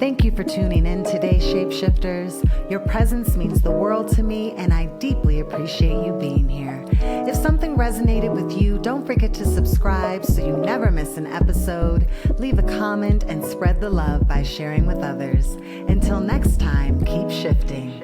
Thank you for tuning in today, Shapeshifters. Your presence means the world to me, and I deeply appreciate you being here. If something resonated with you, don't forget to subscribe so you never miss an episode. Leave a comment and spread the love by sharing with others. Until next time, keep shifting.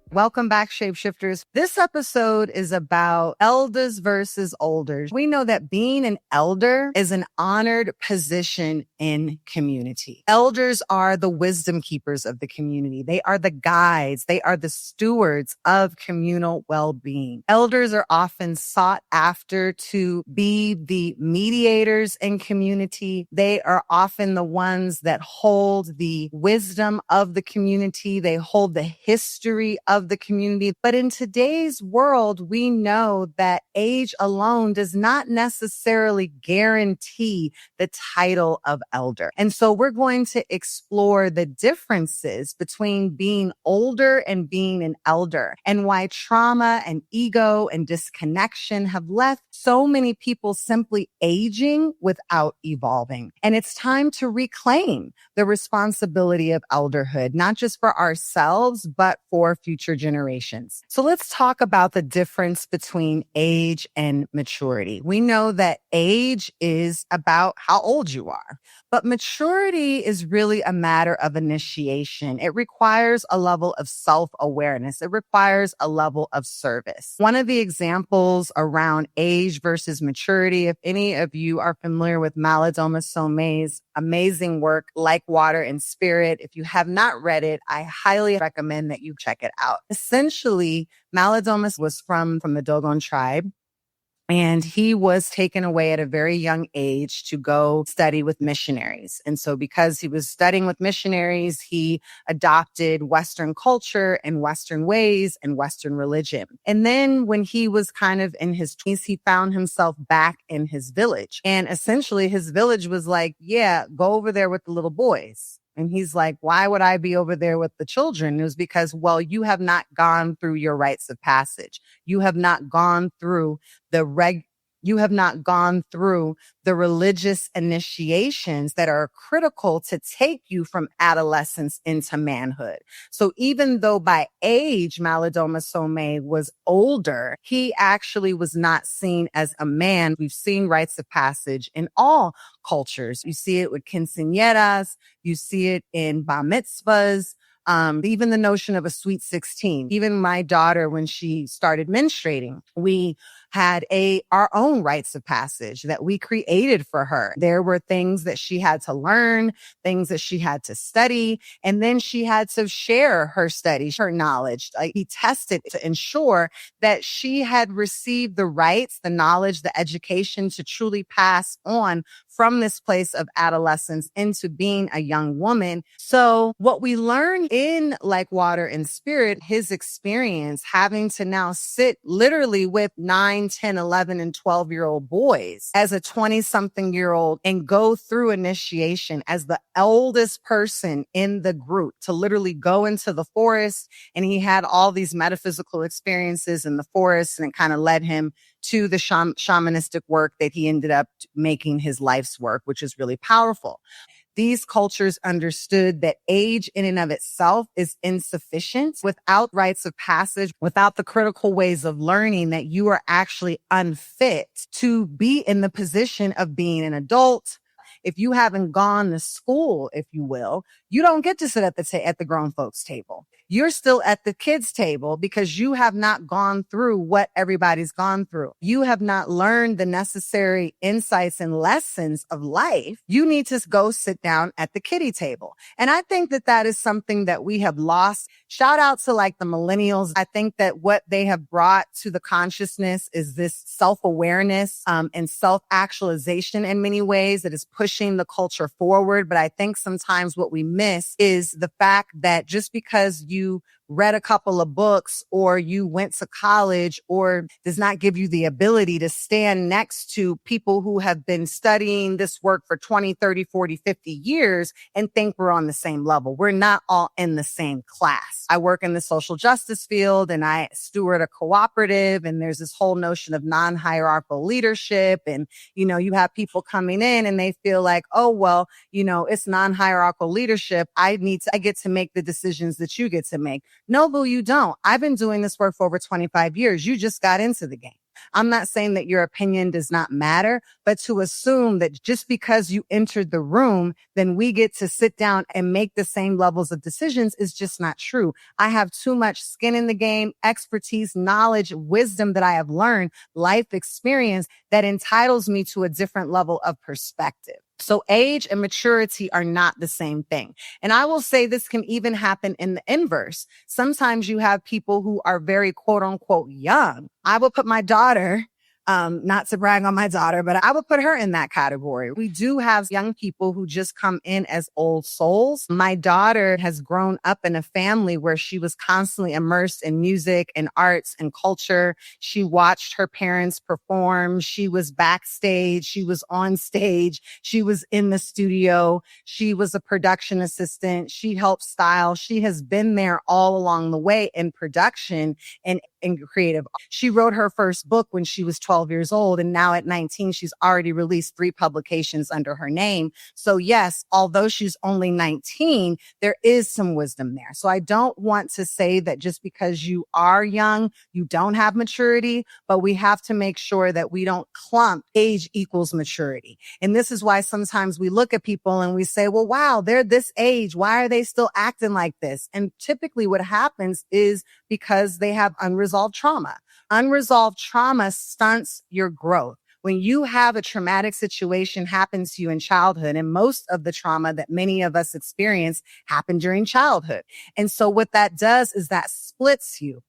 Welcome back, Shapeshifters. This episode is about elders versus olders. We know that being an elder is an honored position in community. Elders are the wisdom keepers of the community. They are the guides. They are the stewards of communal well-being. Elders are often sought after to be the mediators in community. They are often the ones that hold the wisdom of the community. They hold the history of the community. But in today's world, we know that age alone does not necessarily guarantee the title of elder. And so we're going to explore the differences between being older and being an elder, and why trauma and ego and disconnection have left so many people simply aging without evolving. And it's time to reclaim the responsibility of elderhood, not just for ourselves, but for future generations. So let's talk about the difference between age and maturity. We know that age is about how old you are, but maturity is really a matter of initiation. It requires a level of self-awareness. It requires a level of service. One of the examples around age versus maturity, if any of you are familiar with Malidoma Somei's amazing work, Like Water and Spirit, if you have not read it, I highly recommend that you check it out. Essentially, Malidoma was from the Dogon tribe. And he was taken away at a very young age to go study with missionaries. And so because he was studying with missionaries, he adopted Western culture and Western ways and Western religion. And then when he was kind of in his 20s, he found himself back in his village. And essentially his village was like, yeah, go over there with the little boys. And he's like, why would I be over there with the children? It was because, well, you have not gone through your rites of passage. You have not gone through you have not gone through the religious initiations that are critical to take you from adolescence into manhood. So even though by age, Malidoma Somei was older, he actually was not seen as a man. We've seen rites of passage in all cultures. You see it with quinceañeras. You see it in bar mitzvahs. Even the notion of a sweet 16. Even my daughter, when she started menstruating, we had our own rites of passage that we created for her. There were things that she had to learn, things that she had to study, and then she had to share her studies, her knowledge. He tested to ensure that she had received the rights, the knowledge, the education to truly pass on from this place of adolescence into being a young woman. So what we learn in Like Water and Spirit, his experience having to now sit literally with 9, 10, 11, and 12-year-old boys as a 20-something-year-old and go through initiation as the eldest person in the group to literally go into the forest. And he had all these metaphysical experiences in the forest, and it kind of led him to the shamanistic work that he ended up making his life's work, which is really powerful. These cultures understood that age in and of itself is insufficient. Without rites of passage, without the critical ways of learning, that you are actually unfit to be in the position of being an adult. If you haven't gone to school, if you will, you don't get to sit at the grown folks table. You're still at the kids table because you have not gone through what everybody's gone through. You have not learned the necessary insights and lessons of life. You need to go sit down at the kiddie table. And I think that that is something that we have lost. Shout out to like the millennials. I think that what they have brought to the consciousness is this self-awareness, and self-actualization in many ways that is pushing the culture forward. But I think sometimes what we miss is the fact that just because you read a couple of books or you went to college or does not give you the ability to stand next to people who have been studying this work for 20, 30, 40, 50 years and think we're on the same level. We're not all in the same class. I work in the social justice field and I steward a cooperative, and there's this whole notion of non-hierarchical leadership. And, you have people coming in and they feel like, oh, well, it's non-hierarchical leadership. I get to make the decisions that you get to make. No, boo, you don't. I've been doing this work for over 25 years. You just got into the game. I'm not saying that your opinion does not matter, but to assume that just because you entered the room, then we get to sit down and make the same levels of decisions is just not true. I have too much skin in the game, expertise, knowledge, wisdom that I have learned, life experience that entitles me to a different level of perspective. So age and maturity are not the same thing. And I will say this can even happen in the inverse. Sometimes you have people who are very quote unquote young. I will put my daughter, not to brag on my daughter, but I would put her in that category. We do have young people who just come in as old souls. My daughter has grown up in a family where she was constantly immersed in music and arts and culture. She watched her parents perform. She was backstage. She was on stage. She was in the studio. She was a production assistant. She helped style. She has been there all along the way in production and creative. She wrote her first book when she was 12 years old. And now at 19, she's already released 3 publications under her name. So yes, although she's only 19, there is some wisdom there. So I don't want to say that just because you are young, you don't have maturity, but we have to make sure that we don't clump age equals maturity. And this is why sometimes we look at people and we say, well, wow, they're this age. Why are they still acting like this? And typically what happens is because they have unresolved trauma. Unresolved trauma stunts your growth. When you have a traumatic situation happen to you in childhood, and most of the trauma that many of us experience happened during childhood. And so what that does is that splits you.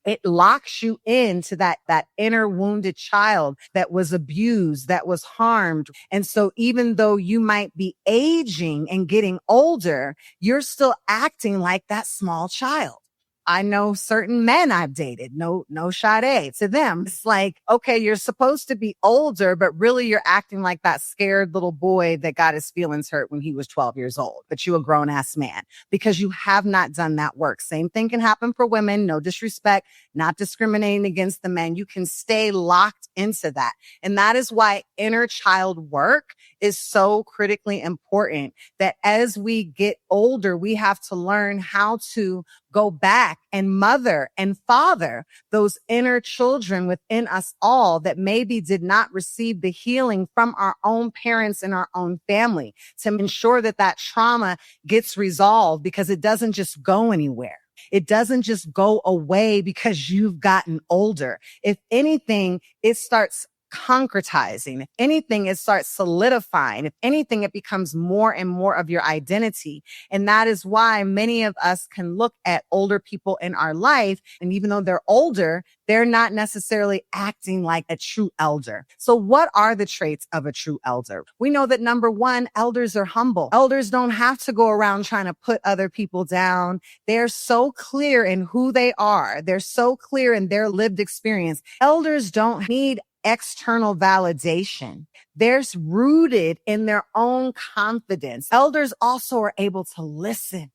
It locks you into that inner wounded child that was abused, that was harmed. And so even though you might be aging and getting older, you're still acting like that small child. I know certain men I've dated, no Sade to them. It's like, okay, you're supposed to be older, but really you're acting like that scared little boy that got his feelings hurt when he was 12 years old, but you're a grown ass man because you have not done that work. Same thing can happen for women. No disrespect, not discriminating against the men. You can stay locked into that. And that is why inner child work is so critically important, that as we get older, we have to learn how to go back and mother and father those inner children within us all that maybe did not receive the healing from our own parents and our own family, to ensure that that trauma gets resolved, because it doesn't just go anywhere. It doesn't just go away because you've gotten older. If anything, it starts concretizing. If anything, it starts solidifying. If anything, it becomes more and more of your identity. And that is why many of us can look at older people in our life, and even though they're older, they're not necessarily acting like a true elder. So what are the traits of a true elder? We know that number one, elders are humble. Elders don't have to go around trying to put other people down. They're so clear in who they are. They're so clear in their lived experience. Elders don't need external validation. They're rooted in their own confidence. Elders also are able to listen.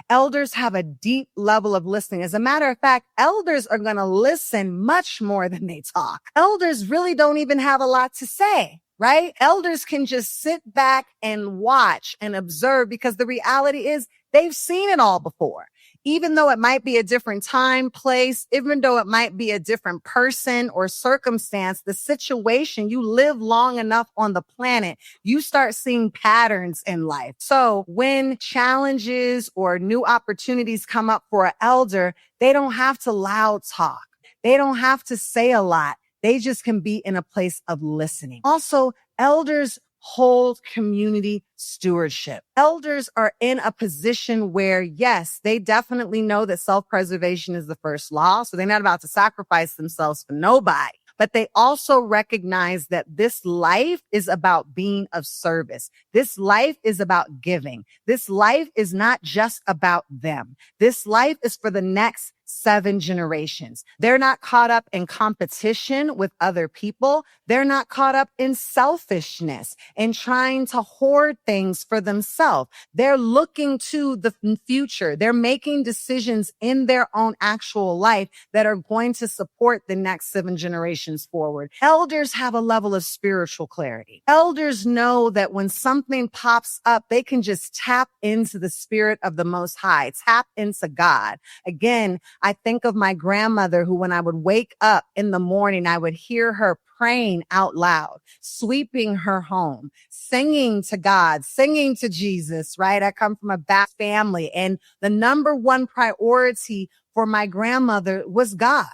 Elders have a deep level of listening. As a matter of fact, elders are going to listen much more than they talk. Elders really don't even have a lot to say, right? Elders can just sit back and watch and observe, because the reality is they've seen it all before. Even though it might be a different time, place, even though it might be a different person or circumstance, the situation, you live long enough on the planet, you start seeing patterns in life. So when challenges or new opportunities come up for an elder, they don't have to loud talk. They don't have to say a lot. They just can be in a place of listening. Also, elders hold community stewardship. Elders are in a position where, yes, they definitely know that self-preservation is the first law. So they're not about to sacrifice themselves for nobody. but they also recognize that this life is about being of service. This life is about giving. This life is not just about them. This life is for the next 7 generations. They're not caught up in competition with other people. They're not caught up in selfishness and trying to hoard things for themselves. They're looking to the future. They're making decisions in their own actual life that are going to support the next 7 generations forward. Elders have a level of spiritual clarity. Elders know that when something pops up, they can just tap into the spirit of the Most High, tap into God. Again, I think of my grandmother who, when I would wake up in the morning, I would hear her praying out loud, sweeping her home, singing to God, singing to Jesus, right? I come from a Baptist family, and the number one priority for my grandmother was God.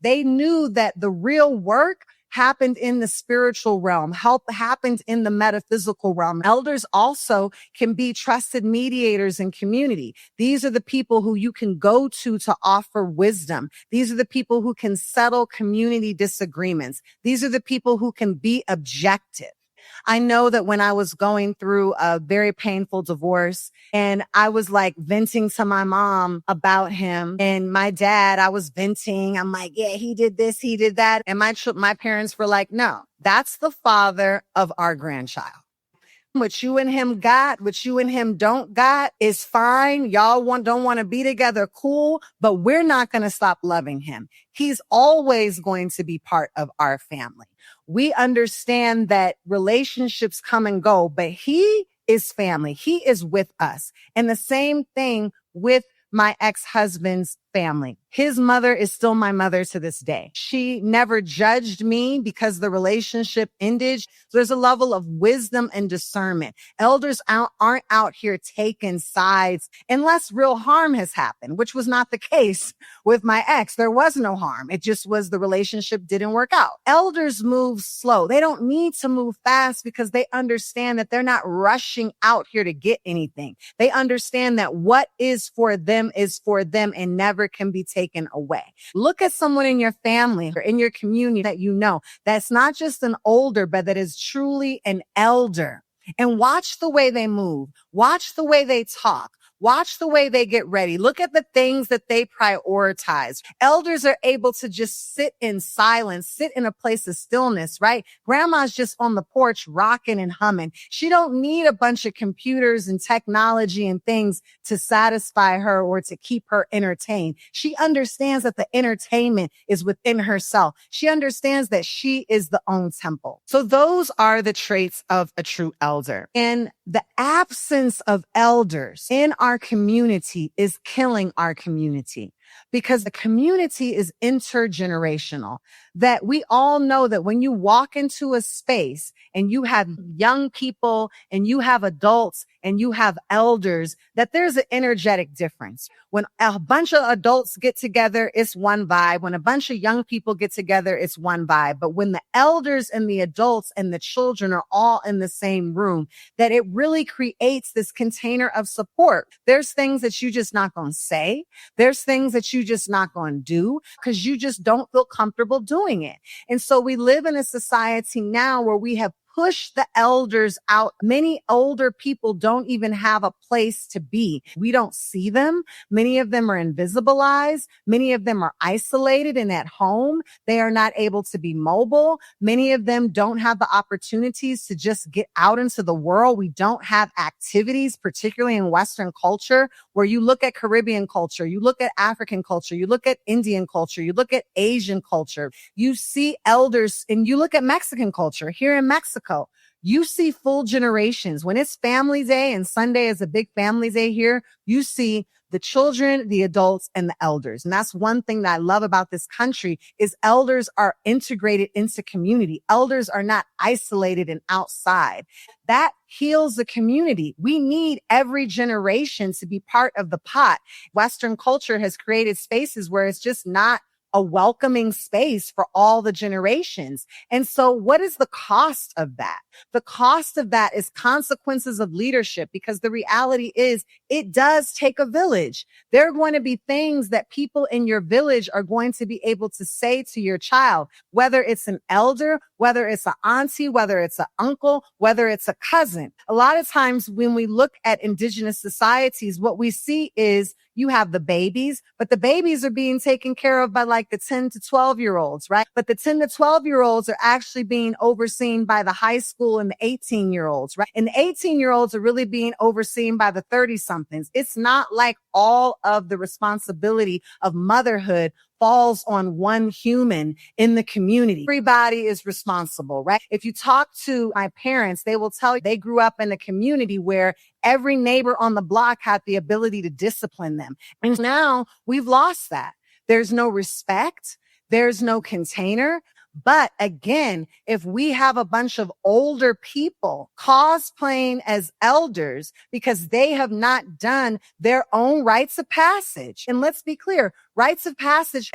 They knew that the real work happened in the spiritual realm, happened in the metaphysical realm. Elders also can be trusted mediators in community. These are the people who you can go to offer wisdom. These are the people who can settle community disagreements. These are the people who can be objective. I know that when I was going through a very painful divorce and I was like venting to my mom about him, and my dad, I was venting. I'm like, yeah, he did this, he did that. And my parents were like, no, that's the father of our grandchild. What you and him got, what you and him don't got is fine. Y'all don't want to be together. Cool. But we're not going to stop loving him. He's always going to be part of our family. We understand that relationships come and go, but he is family. He is with us. And the same thing with my ex-husband's family. His mother is still my mother to this day. She never judged me because the relationship ended. So there's a level of wisdom and discernment. Elders aren't out here taking sides unless real harm has happened, which was not the case with my ex. There was no harm. It just was the relationship didn't work out. Elders move slow. They don't need to move fast because they understand that they're not rushing out here to get anything. They understand that what is for them and never can be taken away. Look at someone in your family or in your community that you know that's not just an older, but that is truly an elder. And watch the way they move. Watch the way they talk. Watch the way they get ready. Look at the things that they prioritize. Elders are able to just sit in silence, sit in a place of stillness, right? Grandma's just on the porch rocking and humming. She don't need a bunch of computers and technology and things to satisfy her or to keep her entertained. She understands that the entertainment is within herself. She understands that she is the own temple. So those are the traits of a true elder. And the absence of elders in our community is killing our community, because the community is intergenerational. That we all know that when you walk into a space and you have young people and you have adults and you have elders, that there's an energetic difference. When a bunch of adults get together, it's one vibe. When a bunch of young people get together, it's one vibe. But when the elders and the adults and the children are all in the same room, that it really creates this container of support. There's things that you just not going to say. There's things that you just not going to do because you just don't feel comfortable doing it. And so we live in a society now where we have pushed the elders out. Many older people don't even have a place to be. We don't see them. Many of them are invisibilized. Many of them are isolated and at home. They are not able to be mobile. Many of them don't have the opportunities to just get out into the world. We don't have activities, particularly in Western culture, where you look at Caribbean culture, you look at African culture, you look at Indian culture, you look at Asian culture, you see elders, and you look at Mexican culture. Here in Mexico, you see full generations. When it's family day, and Sunday is a big family day here, you see the children, the adults, and the elders. And that's one thing that I love about this country is elders are integrated into community. Elders are not isolated and outside. That heals the community. We need every generation to be part of the pot. Western culture has created spaces where it's just not a welcoming space for all the generations. And so what is the cost of that? The cost of that is consequences of leadership, because the reality is it does take a village. There are going to be things that people in your village are going to be able to say to your child, whether it's an elder, whether it's an auntie, whether it's an uncle, whether it's a cousin. A lot of times when we look at indigenous societies, what we see is you have the babies, but the babies are being taken care of by like the 10 to 12-year-olds, right? But the 10 to 12-year-olds are actually being overseen by the high school and the 18-year-olds, right? And the 18-year-olds are really being overseen by the 30-somethings. It's not like all of the responsibility of motherhood falls on one human in the community. Everybody is responsible, right? If you talk to my parents, they will tell you they grew up in a community where every neighbor on the block had the ability to discipline them. And now we've lost that. There's no respect. There's no container. But again, if we have a bunch of older people cosplaying as elders because they have not done their own rites of passage, and let's be clear, rites of passage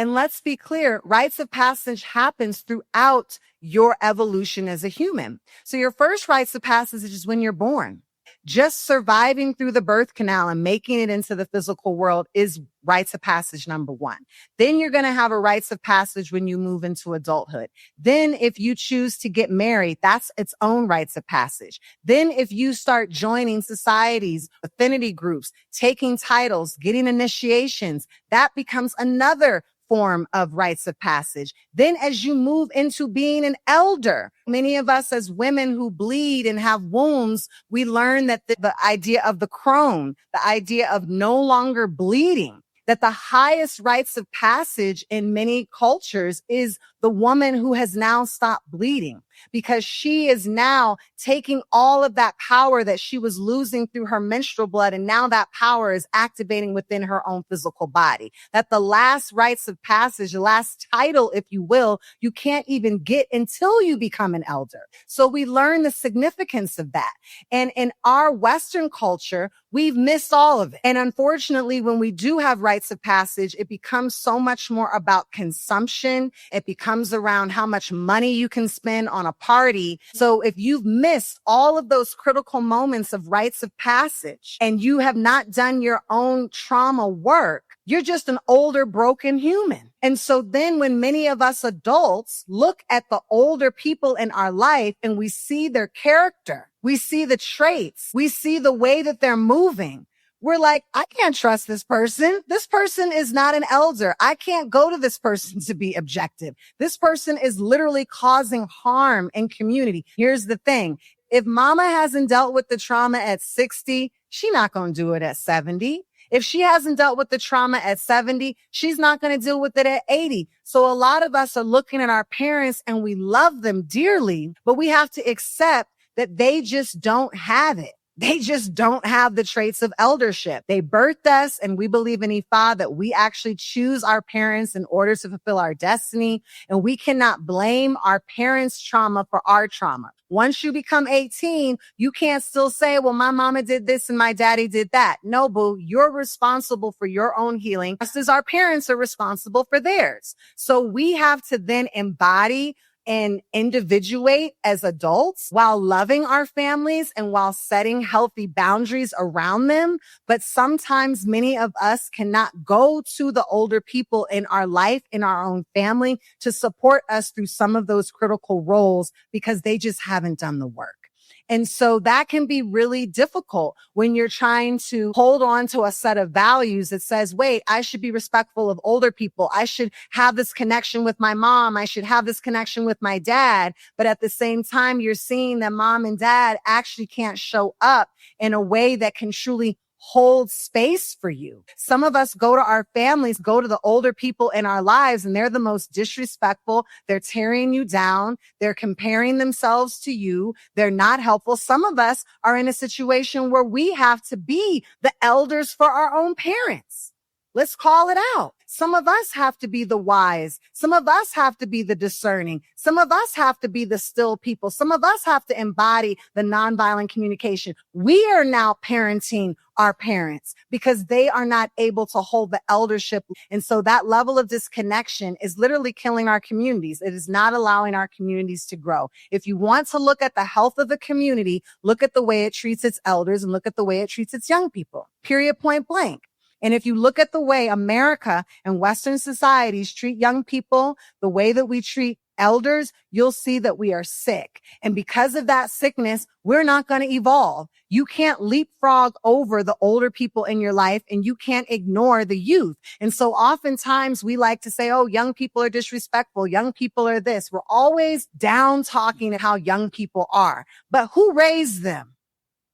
happens throughout your evolution as a human. So your first rites of passage is when you're born. Just surviving through the birth canal and making it into the physical world is rites of passage number one. Then you're going to have a rites of passage when you move into adulthood. Then if you choose to get married, that's its own rites of passage. Then if you start joining societies, affinity groups, taking titles, getting initiations, that becomes another form of rites of passage. Then as you move into being an elder, many of us as women who bleed and have wounds, we learn that the idea of the crone, the idea of no longer bleeding, that the highest rites of passage in many cultures is the woman who has now stopped bleeding, because she is now taking all of that power that she was losing through her menstrual blood. And now that power is activating within her own physical body. That the last rites of passage, the last title, if you will, you can't even get until you become an elder. So we learn the significance of that. And in our Western culture, we've missed all of it. And unfortunately, when we do have rites of passage, it becomes so much more about consumption. It becomes around how much money you can spend on a party. So if you've missed all of those critical moments of rites of passage and you have not done your own trauma work, you're just an older, broken human. And so then when many of us adults look at the older people in our life and we see their character, we see the traits, we see the way that they're moving, we're like, I can't trust this person. This person is not an elder. I can't go to this person to be objective. This person is literally causing harm in community. Here's the thing. If mama hasn't dealt with the trauma at 60, she's not going to do it at 70. If she hasn't dealt with the trauma at 70, she's not going to deal with it at 80. So a lot of us are looking at our parents and we love them dearly, but we have to accept that they just don't have it. They just don't have the traits of eldership. They birthed us, and we believe in Ifa that we actually choose our parents in order to fulfill our destiny. And we cannot blame our parents' trauma for our trauma. Once you become 18, you can't still say, well, my mama did this and my daddy did that. No, boo, you're responsible for your own healing, just as our parents are responsible for theirs. So we have to then embody and individuate as adults while loving our families and while setting healthy boundaries around them. But sometimes many of us cannot go to the older people in our life, in our own family, to support us through some of those critical roles because they just haven't done the work. And so that can be really difficult when you're trying to hold on to a set of values that says, wait, I should be respectful of older people. I should have this connection with my mom. I should have this connection with my dad. But at the same time, you're seeing that mom and dad actually can't show up in a way that can truly hold space for you. Some of us go to our families, go to the older people in our lives, and they're the most disrespectful. They're tearing you down. They're comparing themselves to you. They're not helpful. Some of us are in a situation where we have to be the elders for our own parents. Let's call it out. Some of us have to be the wise. Some of us have to be the discerning. Some of us have to be the still people. Some of us have to embody the nonviolent communication. We are now parenting our parents because they are not able to hold the eldership. And so that level of disconnection is literally killing our communities. It is not allowing our communities to grow. If you want to look at the health of the community, look at the way it treats its elders and look at the way it treats its young people. Period, point blank. And if you look at the way America and Western societies treat young people, the way that we treat elders, you'll see that we are sick. And because of that sickness, we're not going to evolve. You can't leapfrog over the older people in your life and you can't ignore the youth. And so oftentimes we like to say, oh, young people are disrespectful. Young people are this. We're always down talking how young people are. But who raised them?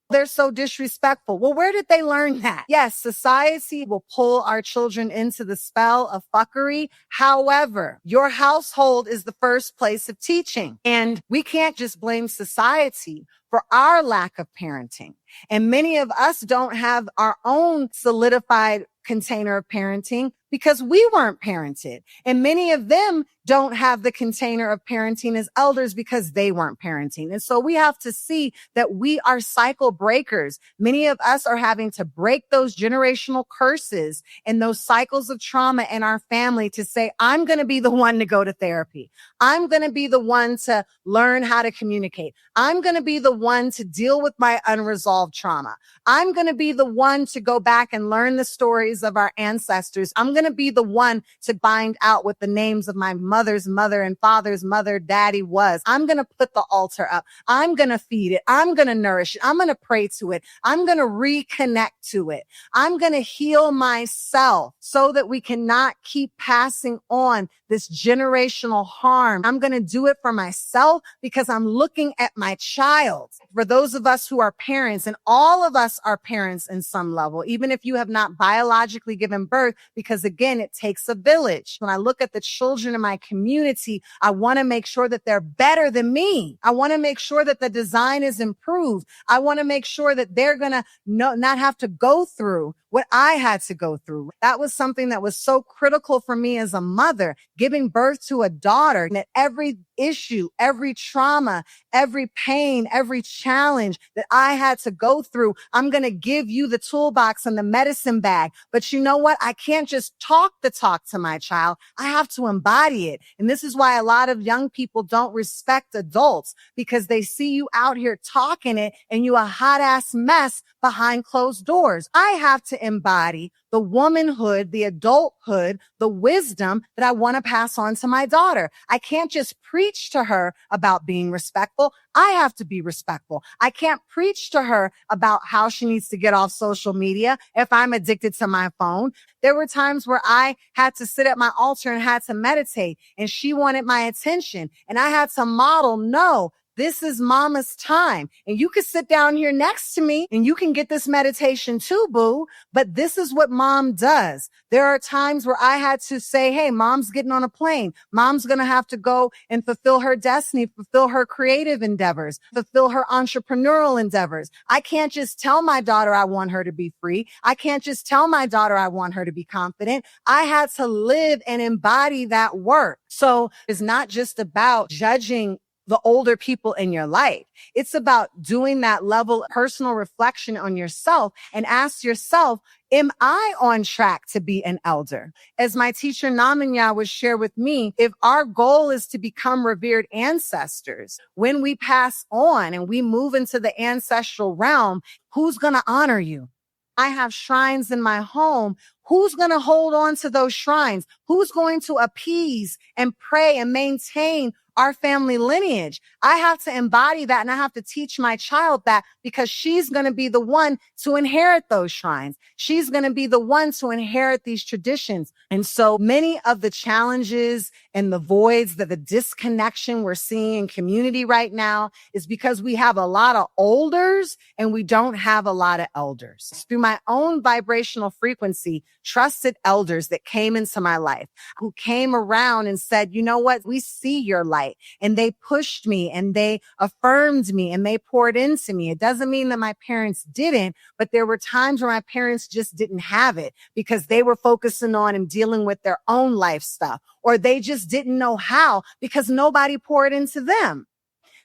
They're so disrespectful. Well, where did they learn that? Yes, society will pull our children into the spell of fuckery. However, your household is the first place of teaching. And we can't just blame society for our lack of parenting. And many of us don't have our own solidified container of parenting because we weren't parented. And many of them don't have the container of parenting as elders because they weren't parenting. And so we have to see that we are cycle breakers. Many of us are having to break those generational curses and those cycles of trauma in our family to say, I'm going to be the one to go to therapy. I'm going to be the one to learn how to communicate. I'm going to be the one to deal with my unresolved trauma. I'm going to be the one to go back and learn the stories of our ancestors. I'm going to be the one to find out what the names of my mother's mother and father's mother, daddy was. I'm going to put the altar up. I'm going to feed it. I'm going to nourish it. I'm going to pray to it. I'm going to reconnect to it. I'm going to heal myself so that we cannot keep passing on this generational harm. I'm going to do it for myself because I'm looking at my child. For those of us who are parents, and all of us are parents in some level, even if you have not biologically given birth, because again, it takes a village. When I look at the children in my community, I want to make sure that they're better than me. I want to make sure that the design is improved. I want to make sure that they're going to not have to go through what I had to go through. That was something that was so critical for me as a mother, giving birth to a daughter, that every issue, every trauma, every pain, every challenge that I had to go through, I'm going to give you the toolbox and the medicine bag. But you know what? I can't just talk the talk to my child. I have to embody it. And this is why a lot of young people don't respect adults, because they see you out here talking it and you a hot ass mess behind closed doors. I have to embody the womanhood, the adulthood, the wisdom that I want to pass on to my daughter. I can't just preach to her about being respectful. I have to be respectful. I can't preach to her about how she needs to get off social media if I'm addicted to my phone. There were times where I had to sit at my altar and had to meditate, and she wanted my attention, and I had to model, no, this is mama's time. And you can sit down here next to me and you can get this meditation too, boo. But this is what mom does. There are times where I had to say, hey, mom's getting on a plane. Mom's going to have to go and fulfill her destiny, fulfill her creative endeavors, fulfill her entrepreneurial endeavors. I can't just tell my daughter I want her to be free. I can't just tell my daughter I want her to be confident. I had to live and embody that work. So it's not just about judging the older people in your life. It's about doing that level of personal reflection on yourself and ask yourself, am I on track to be an elder? As my teacher Namanya would share with me, if our goal is to become revered ancestors, when we pass on and we move into the ancestral realm, who's going to honor you? I have shrines in my home. Who's going to hold on to those shrines? Who's going to appease and pray and maintain our family lineage? I have to embody that, and I have to teach my child that, because she's going to be the one to inherit those shrines. She's going to be the one to inherit these traditions. And so many of the challenges and the voids, that the disconnection we're seeing in community right now, is because we have a lot of olders and we don't have a lot of elders. Through my own vibrational frequency, trusted elders that came into my life, who came around and said, you know what? We see your light. light and they pushed me and they affirmed me and they poured into me. It doesn't mean that my parents didn't, but there were times where my parents just didn't have it because they were focusing on and dealing with their own life stuff, or they just didn't know how because nobody poured into them.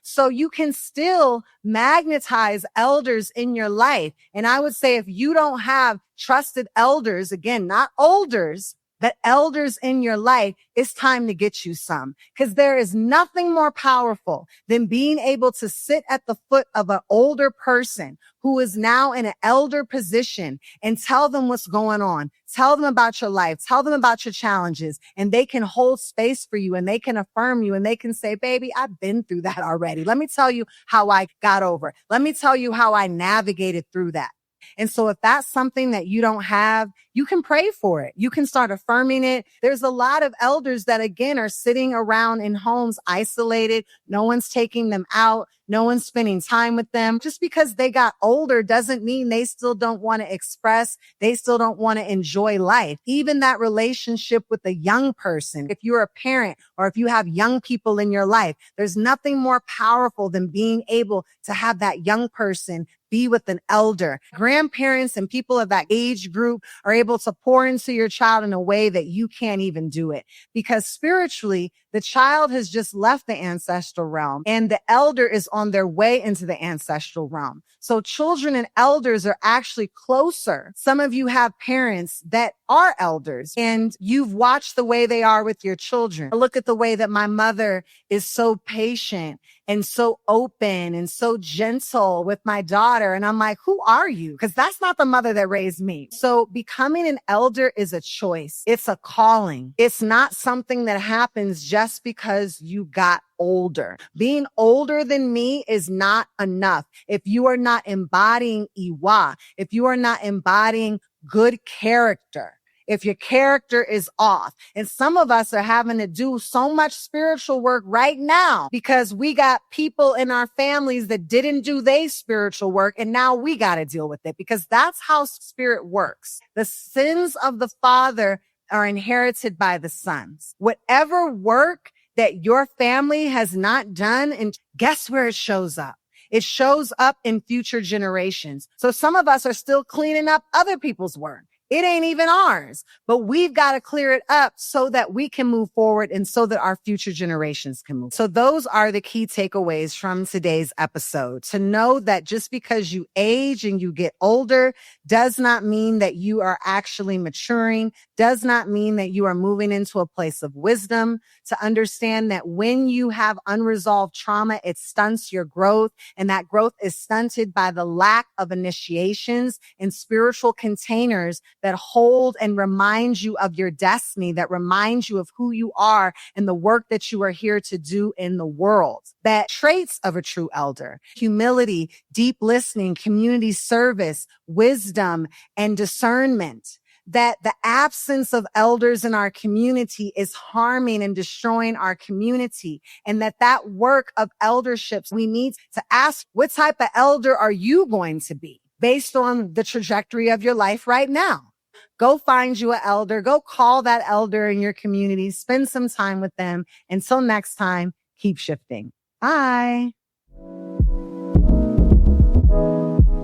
So you can still magnetize elders in your life. And I would say if you don't have trusted elders, again, not olders, but elders in your life, it's time to get you some, because there is nothing more powerful than being able to sit at the foot of an older person who is now in an elder position and tell them what's going on. Tell them about your life. Tell them about your challenges, and they can hold space for you and they can affirm you and they can say, baby, I've been through that already. Let me tell you how I got over. Let me tell you how I navigated through that. And so if that's something that you don't have, you can pray for it. You can start affirming it. There's a lot of elders that, again, are sitting around in homes isolated. No one's taking them out. No one's spending time with them. Just because they got older doesn't mean they still don't want to express. They still don't want to enjoy life. Even that relationship with a young person, if you're a parent or if you have young people in your life, there's nothing more powerful than being able to have that young person be with an elder. Grandparents and people of that age group are able to pour into your child in a way that you can't even do it, because spiritually, the child has just left the ancestral realm and the elder is on their way into the ancestral realm. So children and elders are actually closer. Some of you have parents that are elders and you've watched the way they are with your children. Look at the way that my mother is so patient and so open and so gentle with my daughter. And I'm like, who are you? Because that's not the mother that raised me. So becoming an elder is a choice. It's a calling. It's not something that happens just because you got older. Being older than me is not enough. If you are not embodying Iwa, if you are not embodying good character, if your character is off. And some of us are having to do so much spiritual work right now because we got people in our families that didn't do their spiritual work. And now we got to deal with it, because that's how spirit works. The sins of the father are inherited by the sons. Whatever work that your family has not done, and guess where it shows up? It shows up in future generations. So some of us are still cleaning up other people's work. It ain't even ours, but we've got to clear it up so that we can move forward and so that our future generations can move. So those are the key takeaways from today's episode. To know that just because you age and you get older does not mean that you are actually maturing, does not mean that you are moving into a place of wisdom. To understand that when you have unresolved trauma, it stunts your growth, and that growth is stunted by the lack of initiations and spiritual containers that hold and remind you of your destiny, that reminds you of who you are and the work that you are here to do in the world. That traits of a true elder: humility, deep listening, community service, wisdom, and discernment. That the absence of elders in our community is harming and destroying our community. And that work of elderships, we need to ask, what type of elder are you going to be based on the trajectory of your life right now? Go find you an elder. Go call that elder in your community. Spend some time with them. Until next time, keep shifting. Bye.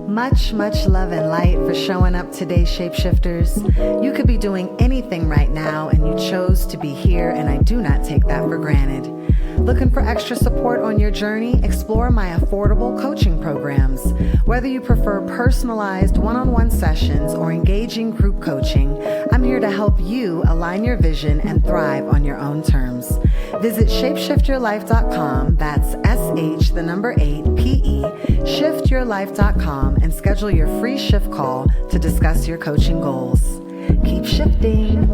Much, much love and light for showing up today, Shapeshifters. You could be doing anything right now and you chose to be here, and I do not take that for granted. Looking for extra support on your journey? Explore my affordable coaching programs. Whether you prefer personalized one-on-one sessions or engaging group coaching, I'm here to help you align your vision and thrive on your own terms. Visit shapeshiftyourlife.com, that's SH8PE, shiftyourlife.com, and schedule your free shift call to discuss your coaching goals. Keep shifting.